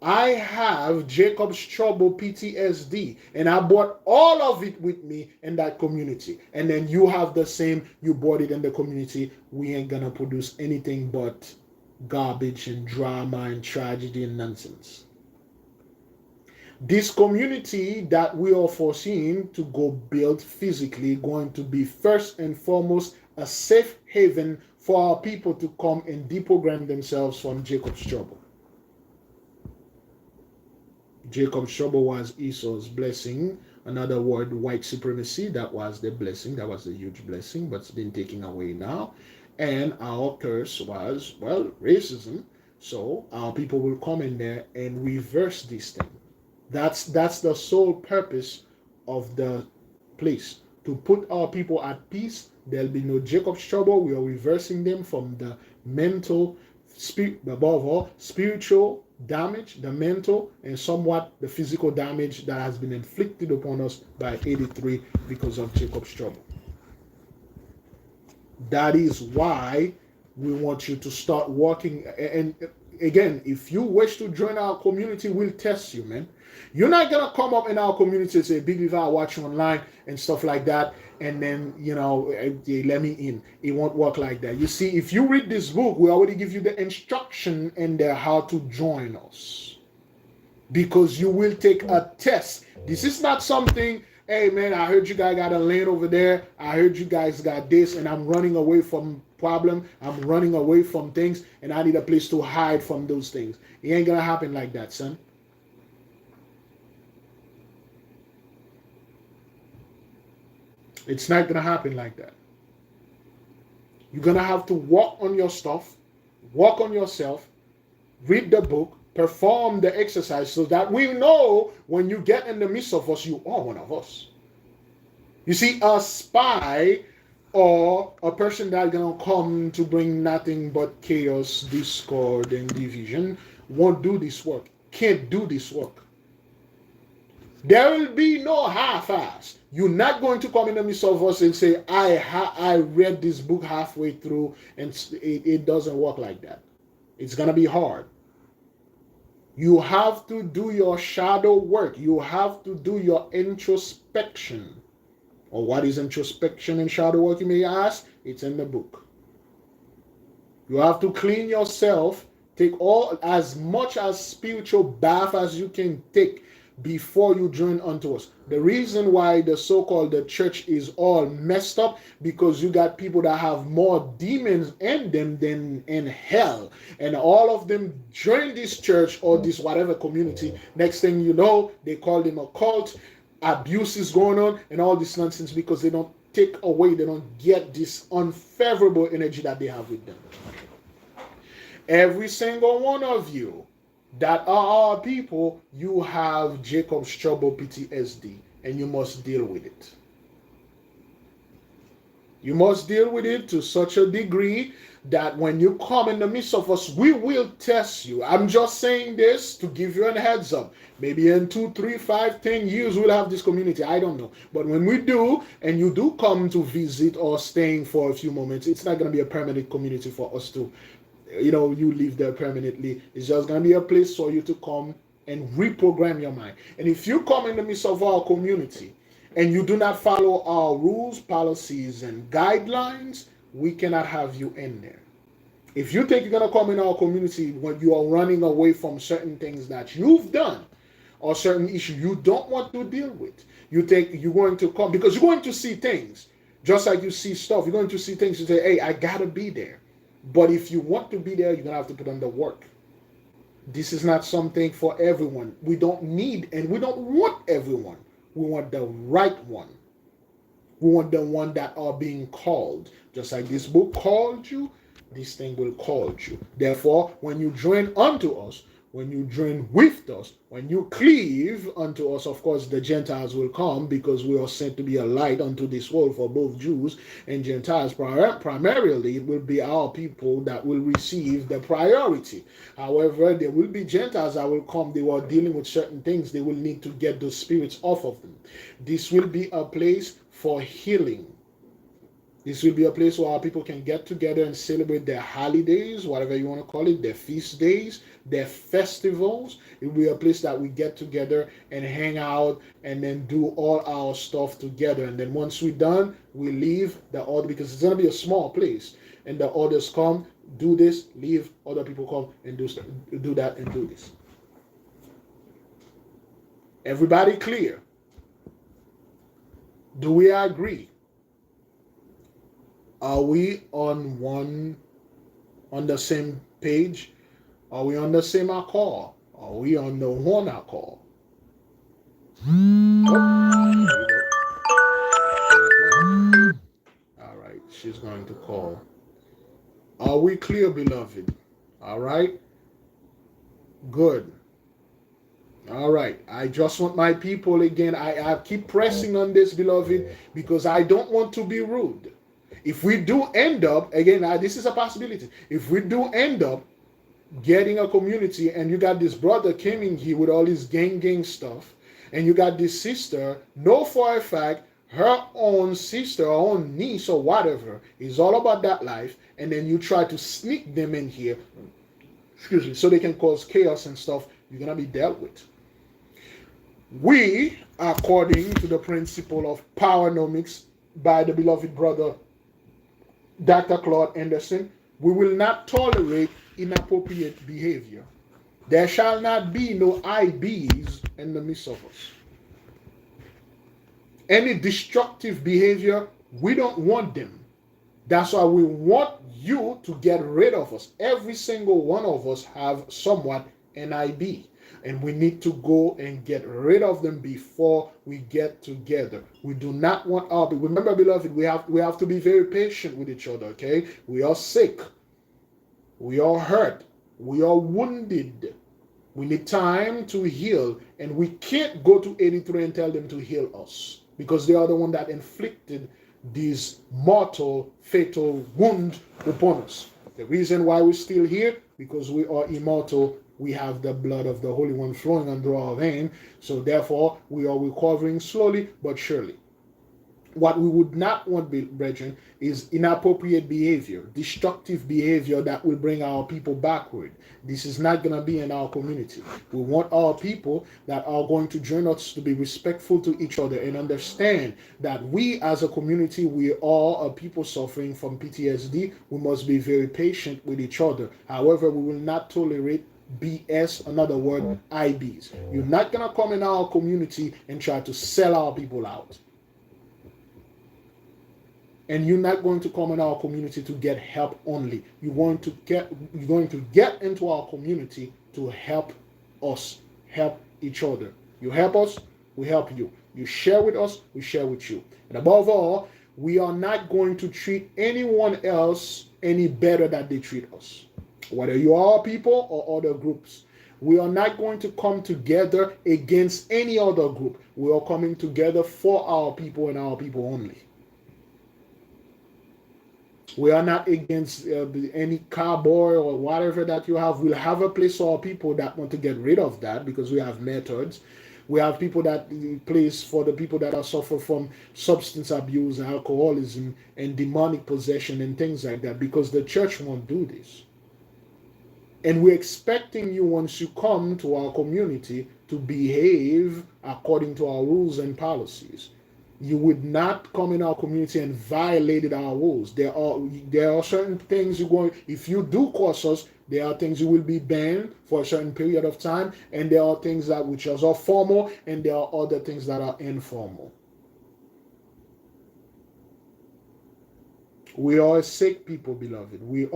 S1: I have Jacob's trouble, PTSD, and I brought all of it with me in that community. And then you have the same, you brought it in the community. We ain't going to produce anything but garbage and drama and tragedy and nonsense. This community that we are foreseeing to go build physically going to be first and foremost a safe haven for our people to come and deprogram themselves from Jacob's trouble. Jacob's trouble was Esau's blessing, Another word, white supremacy, that was the blessing, that was a huge blessing, but it's been taken away now. And our curse was, well, racism. So our people will come in there and reverse this thing. That's the sole purpose of the place, to put our people at peace. There'll be no Jacob's trouble. We are reversing them from the mental, above all, spiritual damage, the mental, and somewhat the physical damage that has been inflicted upon us by 83 because of Jacob's trouble. That is why we want you to start working. And again, if you wish to join our community, we'll test you, man. You're not gonna come up in our community and say, Big Levi, I watch you online and stuff like that, and then let me in. It won't work like that. You see, if you read this book, we already give you the instruction in there how to join us, because you will take a test. This is not something, hey man, I heard you guys got a land over there, I heard you guys got this, and I'm running away from problem, I'm running away from things, and I need a place to hide from those things. It ain't gonna happen like that, son. It's not gonna happen like that. You're gonna have to work on your stuff, work on yourself, read the book, perform the exercise, so that we know when you get in the midst of us, you are one of us. You see, a spy or a person that's gonna come to bring nothing but chaos, discord, and division won't do this work, can't do this work. There will be no half-ass. You're not going to come in the midst of us and say, I read this book halfway through, and it doesn't work like that. It's going to be hard. You have to do your shadow work. You have to do your introspection. Or what is introspection and shadow work, you may ask? It's in the book. You have to clean yourself, take as much as spiritual bath as you can take before you join unto us. The reason why the so-called the church is all messed up, because you got people that have more demons in them than in hell, and all of them join this church or this whatever community. Next thing you know, they call them a cult, abuse is going on, and all this nonsense, because they don't take away, they don't get this unfavorable energy that they have with them. Every single one of you that are our people, you have Jacob's trouble PTSD, and you must deal with it. You must deal with it to such a degree that when you come in the midst of us, we will test you. I'm just saying this to give you a heads up. Maybe in 2, 3, 5, 10 years, we'll have this community. I don't know. But when we do, and you do come to visit or staying for a few moments, it's not going to be a permanent community for us to you live there permanently. It's just going to be a place for you to come and reprogram your mind. And if you come in the midst of our community and you do not follow our rules, policies, and guidelines, we cannot have you in there. If you think you're going to come in our community when you are running away from certain things that you've done or certain issues you don't want to deal with, you think you're going to come because you're going to see things. Just like you see stuff, you're going to see things. You say, hey, I got to be there. But if you want to be there, you're going to have to put on the work. This is not something for everyone. We don't need and we don't want everyone. We want the right one. We want the one that are being called. Just like this book called you, this thing will call you. Therefore, when you join unto us, when you join with us, when you cleave unto us, of course, the Gentiles will come, because we are sent to be a light unto this world for both Jews and Gentiles. Primarily, it will be our people that will receive the priority. However, there will be Gentiles that will come. They were dealing with certain things. They will need to get those spirits off of them. This will be a place for healing. This will be a place where our people can get together and celebrate their holidays, whatever you want to call it, their feast days, their festivals. It will be a place that we get together and hang out and then do all our stuff together. And then once we're done, we leave the order, because it's going to be a small place. And the orders come, do this, leave, other people come and do that and do this. Everybody clear? Do we agree? Are we on the same page? Are we on the same accord? Are we on the one accord? Oh. call. Are we clear, beloved? All right? Good. All right. I just want my people again. I keep pressing on this, beloved, because I don't want to be rude. If we do end up, again, this is a possibility. If we do end up getting a community and you got this brother came in here with all this gang stuff, and you got this sister, know for a fact her own sister, her own niece or whatever is all about that life, and then you try to sneak them in here, excuse me, so they can cause chaos and stuff, you're gonna be dealt with. We, according to the principle of powernomics by the beloved brother Dr. Claude Anderson, we will not tolerate inappropriate behavior. There shall not be no IBs in the midst of us. Any destructive behavior, we don't want them. That's why we want you to get rid of us. Every single one of us have somewhat an IB. And we need to go and get rid of them before we get together. We do not want our people. Remember, beloved, we have to be very patient with each other, okay? We are sick. We are hurt. We are wounded. We need time to heal. And we can't go to 83 and tell them to heal us, because they are the one that inflicted this mortal, fatal wound upon us. The reason why we're still here, because we are immortal. We have the blood of the Holy One flowing under our vein. So therefore, we are recovering slowly but surely. What we would not want, brethren, is inappropriate behavior, destructive behavior that will bring our people backward. This is not going to be in our community. We want our people that are going to join us to be respectful to each other and understand that we as a community, we are a people suffering from PTSD. We must be very patient with each other. However, we will not tolerate BS, another word, IBs. You're not going to come in our community and try to sell our people out. And you're not going to come in our community to get help only. You're going to get into our community to help us, help each other. You help us, we help you. You share with us, we share with you. And above all, we are not going to treat anyone else any better than they treat us. Whether you are people or other groups. We are not going to come together against any other group. We are coming together for our people and our people only. We are not against any cowboy or whatever that you have. We'll have a place for our people that want to get rid of that, because we have methods. We have people that place for the people that are suffer from substance abuse, alcoholism, and demonic possession and things like that, because the church won't do this. And we're expecting you, once you come to our community, to behave according to our rules and policies. You would not come in our community and violate our rules. There are certain things you're going, if you do cross us, there are things you will be banned for a certain period of time, and there are things that which are formal, and there are other things that are informal. We are a sick people, beloved. We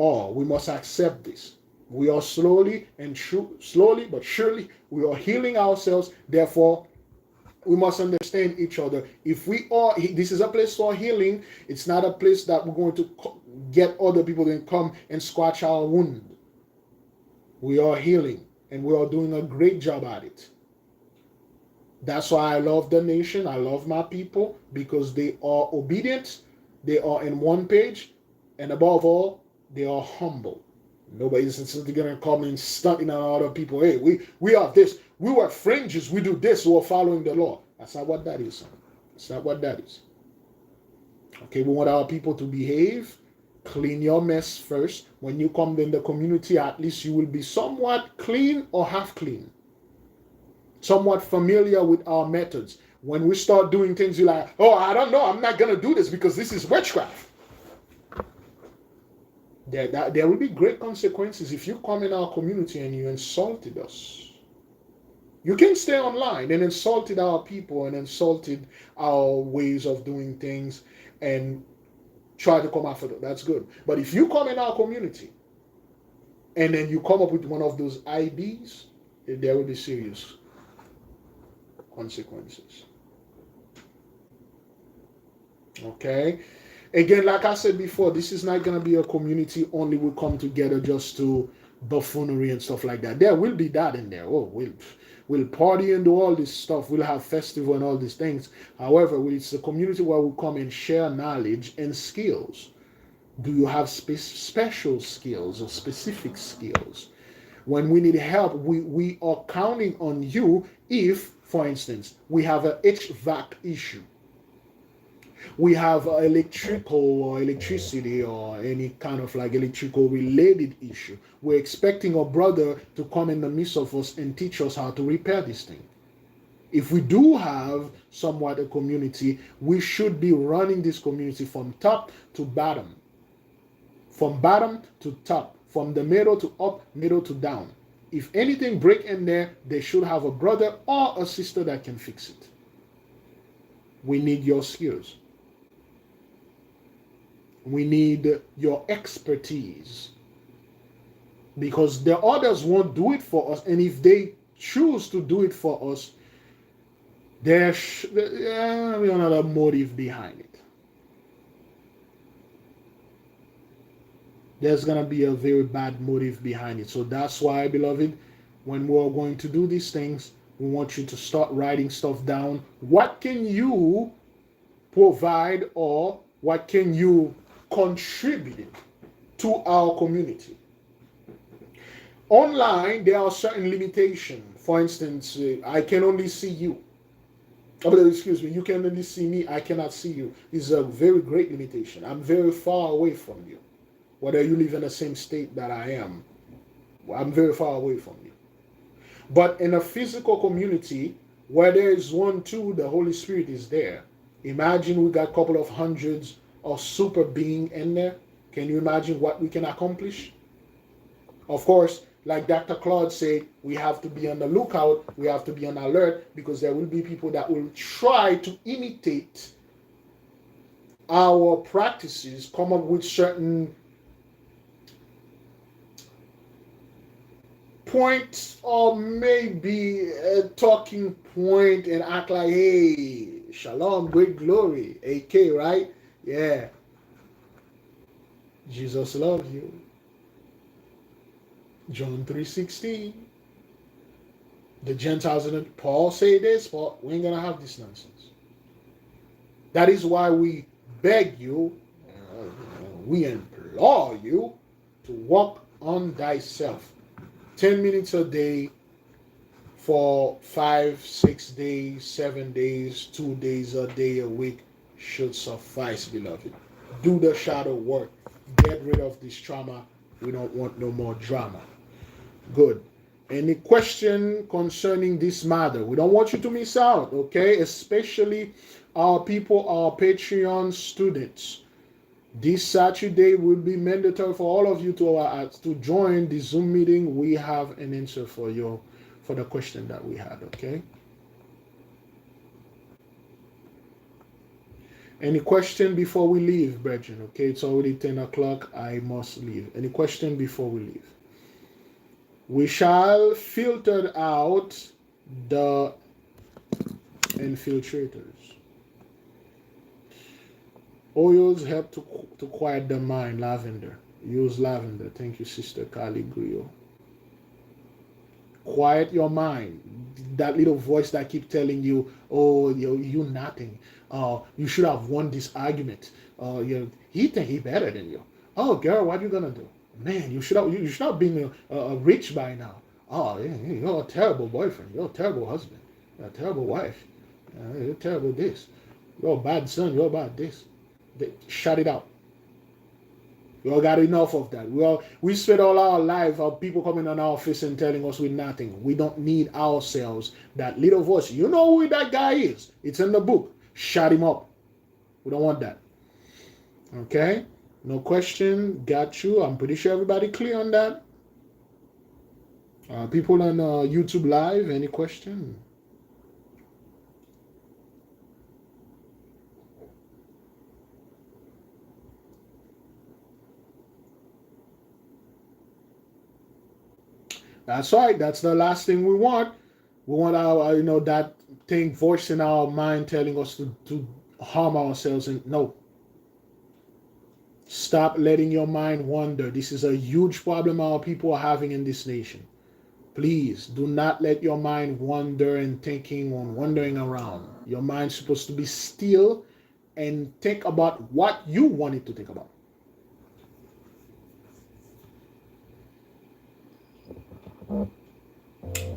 S1: must accept this. We are slowly but surely, we are healing ourselves. Therefore, we must understand each other. If we are, this is a place for healing. It's not a place that we're going to get other people to come and scratch our wound. We are healing, and we are doing a great job at it. That's why I love the nation. I love my people, because they are obedient. They are in one page, and above all, they are humble. Nobody's going to come and stunting on other people. Hey, we are this. We were fringes. We do this. We're following the law. That's not what that is. That's not what that is. Okay, we want our people to behave. Clean your mess first. When you come in the community, at least you will be somewhat clean or half clean. Somewhat familiar with our methods. When we start doing things, you're like, oh, I don't know. I'm not going to do this because this is witchcraft. There will be great consequences if you come in our community and you insulted us. You can stay online and insulted our people and insulted our ways of doing things and try to come after them. That's good. But if you come in our community and then you come up with one of those IBs, there will be serious consequences. Okay? Again, like I said before, this is not going to be a community only we come together just to buffoonery and stuff like that. There will be that in there. Oh, we'll party and do all this stuff. We'll have festival and all these things. However, it's a community where we come and share knowledge and skills. Do you have special skills or specific skills? When we need help, we are counting on you if, for instance, we have an HVAC issue. We have electrical or electricity or any kind of like electrical related issue. We're expecting a brother to come in the midst of us and teach us how to repair this thing. If we do have somewhat a community, we should be running this community from top to bottom. From bottom to top. From the middle to up, middle to down. If anything break in there, they should have a brother or a sister that can fix it. We need your skills. We need your expertise. Because the others won't do it for us. And if they choose to do it for us, there's another motive behind it. There's going to be a very bad motive behind it. So that's why, beloved, when we're going to do these things, we want you to start writing stuff down. What can you provide or what can you contribute to our community? Online, there are certain limitations. For instance, I can only see you. Oh, excuse me, you can only see me, I cannot see you. It's a very great limitation. I'm very far away from you. Whether you live in the same state that I am, I'm very far away from you. But in a physical community where there is one, two, the Holy Spirit is there. Imagine we got a couple of hundreds of super beings in there. Can you imagine what we can accomplish? Of course, like Dr. Claude said, we have to be on the lookout. We have to be on alert because there will be people that will try to imitate our practices, come up with certain point or maybe a talking point and act like, hey, shalom, great glory, AK, right? Yeah. Jesus loves you. John 3:16. The Gentiles, Paul say this, Paul, we ain't going to have this nonsense. That is why we beg you, we implore you to walk on thyself. 10 minutes a day for 5, 6 days, 7 days, 2 days a day a week should suffice, beloved. Do the shadow work. Get rid of this trauma. We don't want no more drama. Good. Any question concerning this matter? We don't want you to miss out, okay? Especially our people, our Patreon students. This Saturday will be mandatory for all of you to join the Zoom meeting. We have an answer for you for the question that we had, okay? Any question before we leave, brethren? Okay, it's already 10 o'clock. I must leave. Any question before we leave? We shall filter out the infiltrators. Oils help to quiet the mind. Lavender. Use lavender. Thank you, Sister Kali Griot. Quiet your mind. That little voice that keep telling you, oh, you nothing. You should have won this argument. He think he better than you. Oh, girl, what you gonna do? Man, you should have been rich by now. Oh, yeah, you're a terrible boyfriend. You're a terrible husband. You're a terrible wife. You're terrible this. You're a bad son. You're bad this. Shut it out. We all got enough of that. We spent all our life of people coming on our face and telling us we're nothing. We don't need ourselves. That little voice. You know who that guy is. It's in the book. Shut him up. We don't want that. Okay? No question. Got you. I'm pretty sure everybody clear on that. People on YouTube Live, any question? That's right. That's the last thing we want. We want our, that thing voice in our mind telling us to harm ourselves. And no. Stop letting your mind wander. This is a huge problem our people are having in this nation. Please do not let your mind wander and thinking on wandering around. Your mind's supposed to be still and think about what you want it to think about.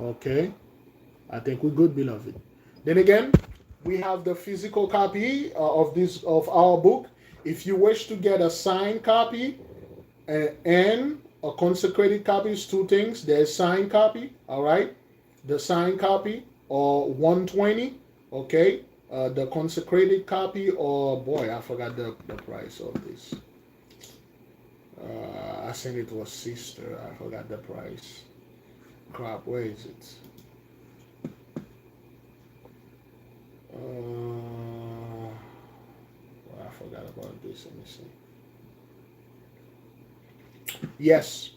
S1: Okay, I think we're good, beloved. Then again, we have the physical copy of our book. If you wish to get a signed copy and a consecrated copy, is two things. There's signed copy, all right. The signed copy or 120, okay. The consecrated copy, or boy, I forgot the price of this. I sent it to a sister. I forgot the price. Crap, where is it? I forgot about this. Let me see. Yes.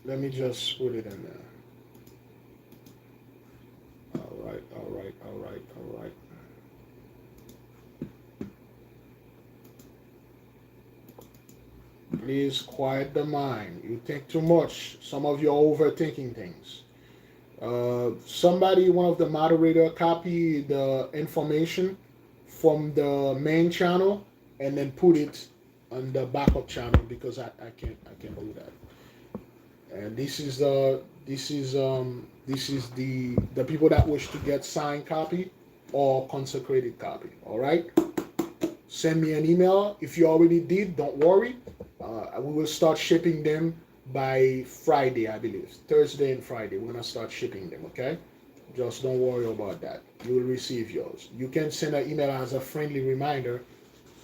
S1: Let me just put it in there. All right. Please quiet the mind. You think too much. Some of you are overthinking things. Somebody, one of the moderator, copy the information from the main channel and then put it on the backup channel, because I can't do that. And this is the people that wish to get signed copy or consecrated copy. All right. Send me an email. If you already did, don't worry. We will start shipping them by Friday, I believe. Thursday and Friday, we're gonna start shipping them. Okay. Just don't worry about that. You will receive yours. You can send an email as a friendly reminder,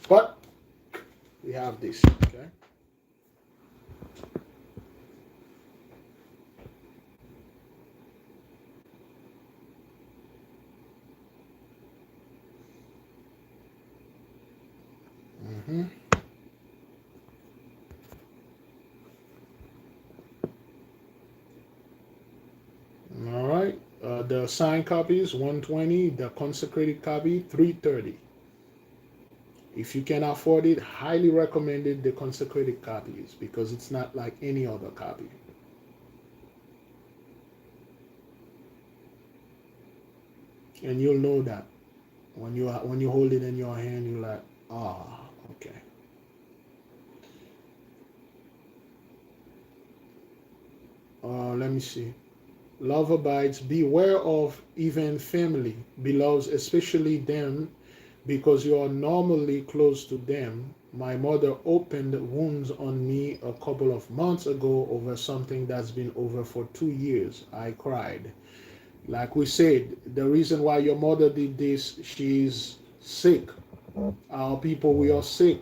S1: but we have this. Okay. Mm-hmm. All right. The signed copies 120. The consecrated copy 330. If you can afford it, highly recommended the consecrated copies, because it's not like any other copy. And you'll know that when you hold it in your hand, you're like, okay. Let me see. Love abides. Beware of even family, beloveds, especially them, because you are normally close to them. My mother opened wounds on me a couple of months ago over something that's been over for 2 years. I cried. Like we said, the reason why your mother did this, she's sick. Our people, we are sick.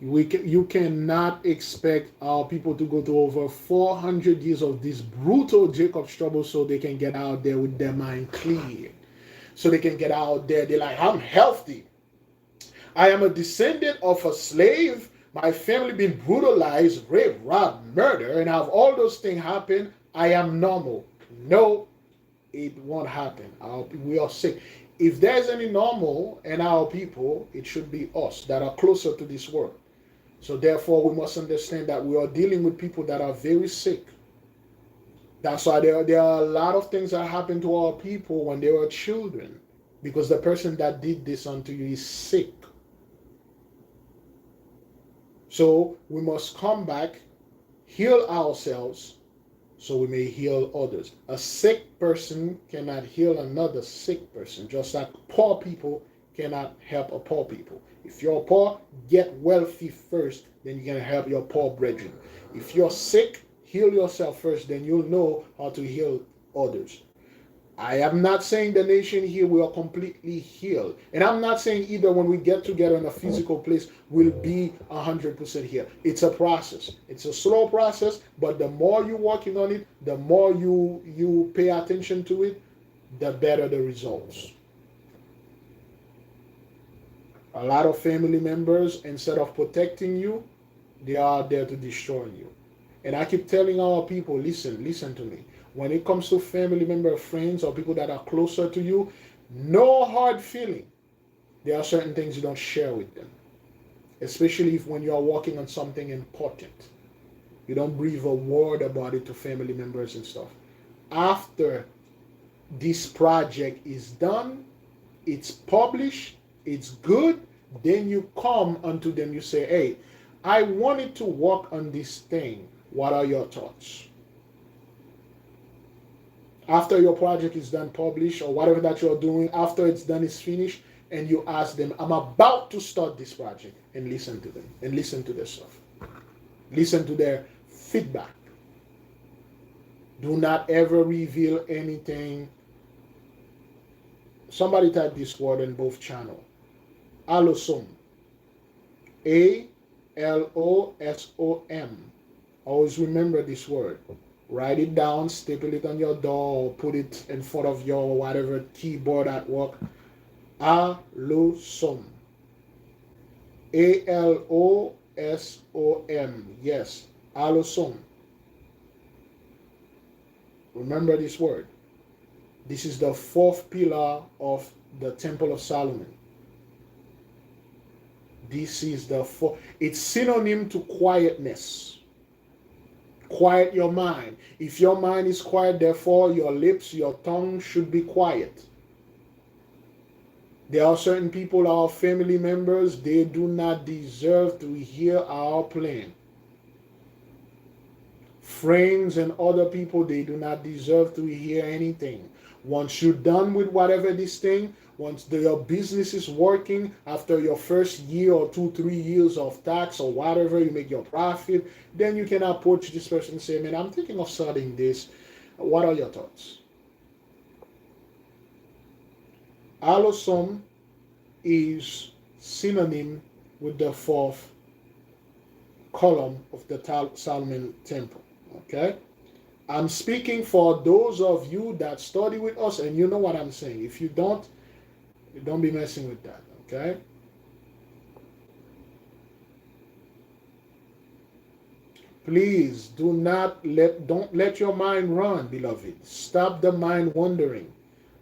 S1: You cannot expect our people to go through over 400 years of this brutal Jacob's trouble so they can get out there with their mind clear. So they can get out there. They're like, I'm healthy. I am a descendant of a slave. My family been brutalized, raped, robbed, murdered, and have all those things happen. I am normal. No, it won't happen. We are sick. If there's any normal in our people, it should be us that are closer to this world. So therefore, we must understand that we are dealing with people that are very sick. That's why there are a lot of things that happen to our people when they were children, because the person that did this unto you is sick. So we must come back, heal ourselves, so we may heal others. A sick person cannot heal another sick person, just like poor people cannot help a poor people. If you're poor, get wealthy first, then you can help your poor brethren. If you're sick, heal yourself first, then you'll know how to heal others. I am not saying the nation here will completely heal. And I'm not saying either when we get together in a physical place, we'll be 100% here. It's a process. It's a slow process, but the more you're working on it, the more you pay attention to it, the better the results. A lot of family members, instead of protecting you, they are there to destroy you. And I keep telling our people, listen to me. When it comes to family member, friends, or people that are closer to you, no hard feeling. There are certain things you don't share with them, especially if when you are working on something important. You don't breathe a word about it to family members and stuff. After this project is done, it's published, it's good, then you come unto them, you say, hey, I wanted to work on this thing. What are your thoughts? After your project is done, published, or whatever that you're doing, after it's done, it's finished, and you ask them, I'm about to start this project, and listen to them, and listen to their stuff. Listen to their feedback. Do not ever reveal anything. Somebody type this word in both channels. Alosom. Alosom. Always remember this word. Write it down, staple it on your door, or put it in front of your whatever keyboard at work. Alosom. Alosom. Yes. Alosom. Remember this word. This is the fourth pillar of the Temple of Solomon. This is the fourth. It's synonym to quietness. Quiet your mind. If your mind is quiet, therefore your lips, your tongue should be quiet. There are certain people, our family members, they do not deserve to hear our plan. Friends and other people, they do not deserve to hear anything. Once you're done with whatever this thing, once your business is working, after your first year or 2-3 years of tax or whatever, you make your profit, then you can approach this person and say, man, I'm thinking of starting this. What are your thoughts? Alosom is synonym with the fourth column of the Solomon Temple. Okay? I'm speaking for those of you that study with us, and you know what I'm saying. If you don't be messing with that. Okay? Please don't let your mind run, beloved. Stop the mind wandering.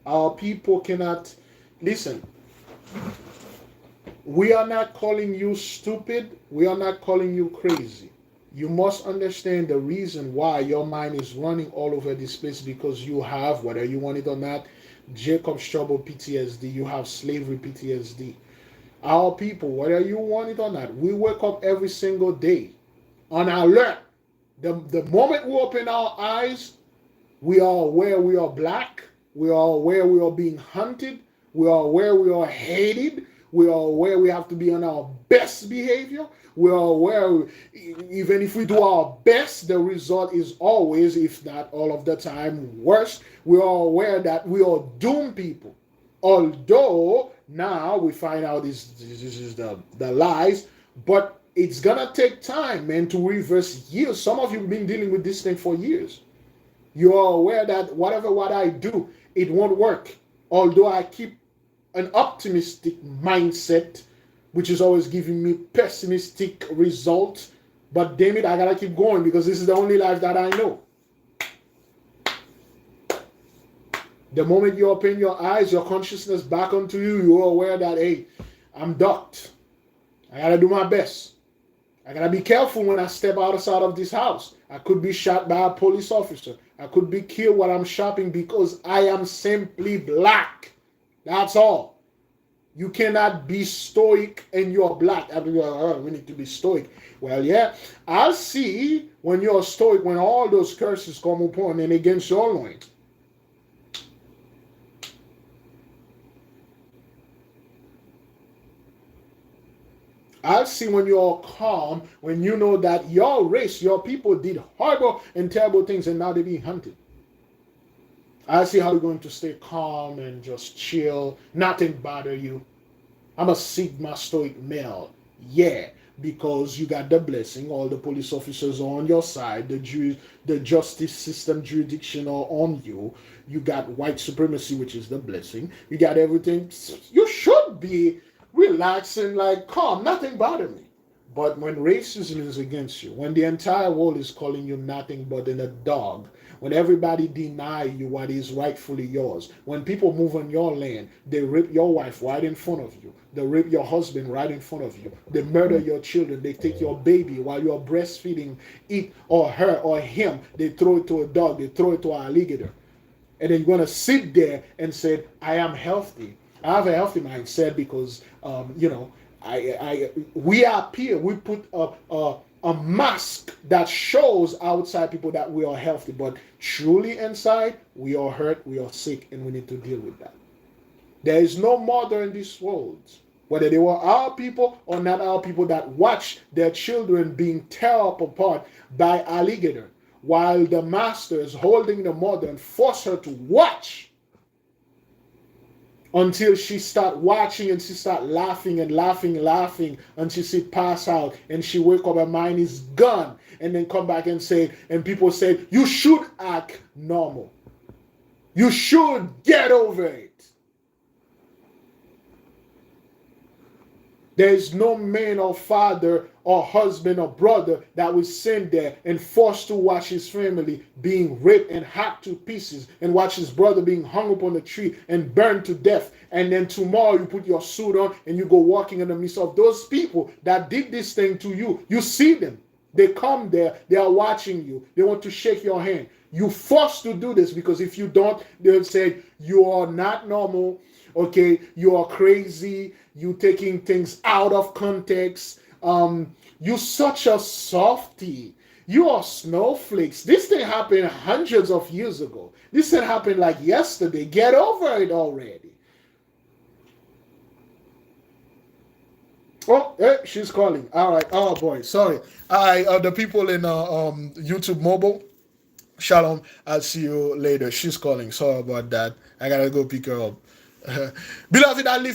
S1: Our people cannot listen. We are not calling you stupid. We are not calling you crazy. You must understand the reason why your mind is running all over this place, because you have, whether you want it or not, Jacob's trouble PTSD. You have slavery PTSD. Our people, whether you want it or not, we wake up every single day on alert. The moment we open our eyes, we are aware we are black. We are aware we are being hunted. We are aware we are hated. We are aware we have to be on our best behavior. We are aware even if we do our best, the result is always, if not all of the time, worse. We are aware that we are doomed people. Although now we find out this is the lies, but it's gonna take time, man, to reverse years. Some of you have been dealing with this thing for years. You are aware that what I do, it won't work. Although I keep an optimistic mindset, which is always giving me pessimistic results, but damn it, I gotta keep going because this is the only life that I know. The moment you open your eyes, your consciousness back onto you, you're aware that, hey, I'm ducked. I gotta do my best. I gotta be careful when I step outside of this house. I could be shot by a police officer. I could be killed while I'm shopping because I am simply black. That's all. You cannot be stoic and you're black. We need to be stoic. Well, yeah, I'll see when you're stoic, when all those curses come upon and against your loins. I'll see when you're calm, when you know that your race, your people did horrible and terrible things and now they're being hunted. I'll see how you're going to stay calm and just chill, nothing bother you. I'm a Sigma stoic male. Yeah, because you got the blessing. All the police officers are on your side. The justice system jurisdiction are on you. You got white supremacy, which is the blessing. You got everything. You should be relaxing, like calm. Nothing bother me. But when racism is against you, when the entire world is calling you nothing but a dog, when everybody deny you what is rightfully yours, when people move on your land, they rape your wife right in front of you, they rape your husband right in front of you, they murder your children, they take your baby while you're breastfeeding it or her or him, they throw it to a dog, they throw it to an alligator. And then you're going to sit there and say, I am healthy. I have a healthy mindset because, we appear, we put a mask that shows outside people that we are healthy, but truly inside, we are hurt, we are sick, and we need to deal with that. There is no mother in this world, whether they were our people or not our people, that watch their children being torn apart by alligator, while the master is holding the mother and force her to watch until she start watching and she start laughing and laughing until she pass out and she wake up, her mind is gone, and then come back and say, and people say, you should act normal. You should get over it. There is no man or father or husband or brother that will sit there and forced to watch his family being raped and hacked to pieces, and watch his brother being hung up on a tree and burned to death. And then tomorrow you put your suit on and you go walking in the midst of those people that did this thing to you. You see them. They come there. They are watching you. They want to shake your hand. You forced to do this, because if you don't, they'll say you are not normal. Okay, you are crazy. You taking things out of context. You such a softie. You are snowflakes. This thing happened hundreds of years ago. This thing happened like yesterday. Get over it already. Oh, she's calling. All right. Oh boy, sorry. The people in YouTube mobile. Shalom. I'll see you later. She's calling. Sorry about that. I gotta go pick her up. Beloved, I live